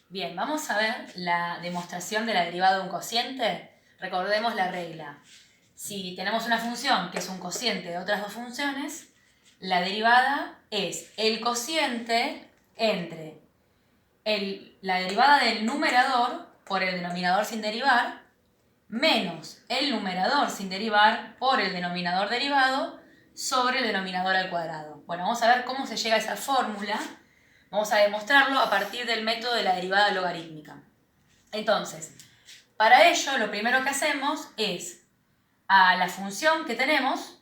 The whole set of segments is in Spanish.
Bien, vamos a ver la demostración de la derivada de un cociente. Recordemos la regla. Si tenemos una función que es un cociente de otras dos funciones, la derivada es el cociente entre la derivada del numerador por el denominador sin derivar menos el numerador sin derivar por el denominador derivado sobre el denominador al cuadrado. Bueno, vamos a ver cómo se llega a esa fórmula. Vamos a demostrarlo a partir del método de la derivada logarítmica. Entonces, para ello lo primero que hacemos es a la función que tenemos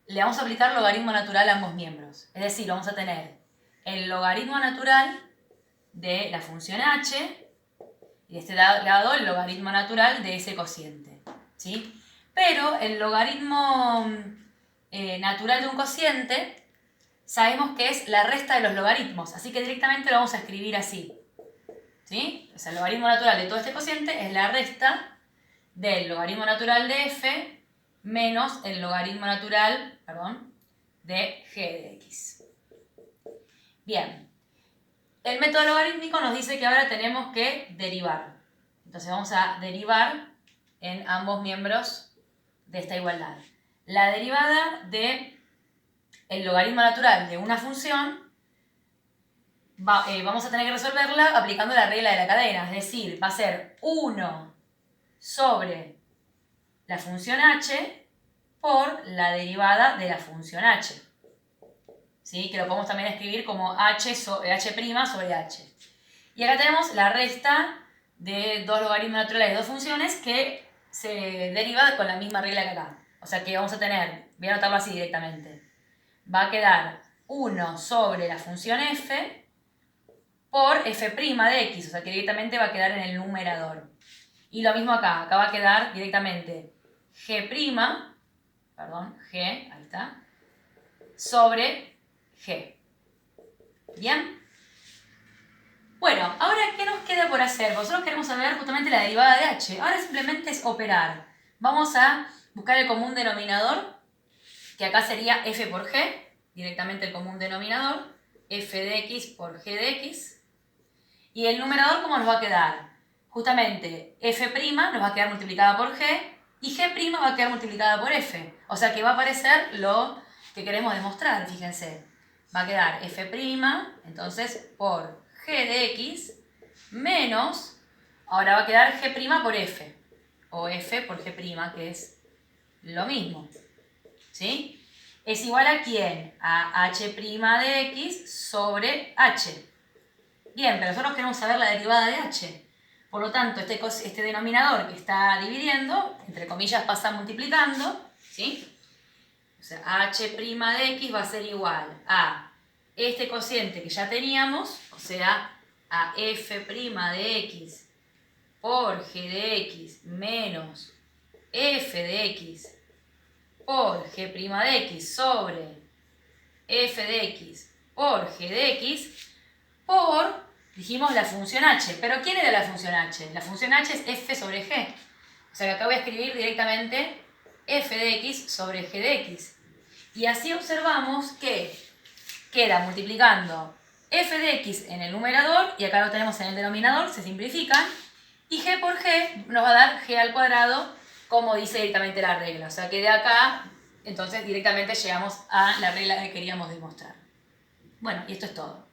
le vamos a aplicar logaritmo natural a ambos miembros. Es decir, vamos a tener el logaritmo natural de la función h y de este lado el logaritmo natural de ese cociente, ¿sí? Pero el logaritmo natural de un cociente sabemos que es la resta de los logaritmos, así que directamente lo vamos a escribir así, ¿sí? O sea, el logaritmo natural de todo este cociente es la resta del logaritmo natural de f menos el logaritmo natural, de g de x. Bien, el método logarítmico nos dice que ahora tenemos que derivar. Entonces vamos a derivar en ambos miembros de esta igualdad. La derivada de el logaritmo natural de una función vamos a tener que resolverla aplicando la regla de la cadena, es decir, va a ser 1 sobre la función h por la derivada de la función h. ¿Sí? Que lo podemos también escribir como h sobre h. Y acá tenemos la resta de dos logaritmos naturales de dos funciones que se deriva con la misma regla que acá. O sea que vamos a tener, voy a anotarlo así directamente, va a quedar 1 sobre la función f por f' de x, o sea que directamente va a quedar en el numerador. Y lo mismo acá va a quedar directamente g', ahí está, sobre g. ¿Bien? Bueno, ahora, ¿qué nos queda por hacer? Nosotros queremos saber justamente la derivada de h. Ahora simplemente es operar. Vamos a buscar el común denominador, que acá sería f por g, directamente el común denominador, f de x por g de x. Y el numerador, ¿cómo nos va a quedar? Justamente f' nos va a quedar multiplicada por g y g' va a quedar multiplicada por f. O sea que va a aparecer lo que queremos demostrar, fíjense. Va a quedar f', entonces, por g de x, menos, ahora va a quedar g' por f, o f por g', que es lo mismo. ¿Sí? ¿Es igual a quién? A h' de x sobre h. Bien, pero nosotros queremos saber la derivada de h. Por lo tanto, este denominador que está dividiendo, entre comillas pasa multiplicando, ¿sí? O sea, h' de x va a ser igual a este cociente que ya teníamos, o sea, a f' de x por g de x menos f de x por g' de x sobre f de x por g de x por, dijimos, la función h. ¿Pero quién era la función h? La función h es f sobre g. O sea que acá voy a escribir directamente f de x sobre g de x. Y así observamos que queda multiplicando f de x en el numerador, y acá lo tenemos en el denominador, se simplifican, y g por g nos va a dar g al cuadrado, como dice directamente la regla. O sea que de acá, entonces directamente llegamos a la regla que queríamos demostrar. Bueno, y esto es todo.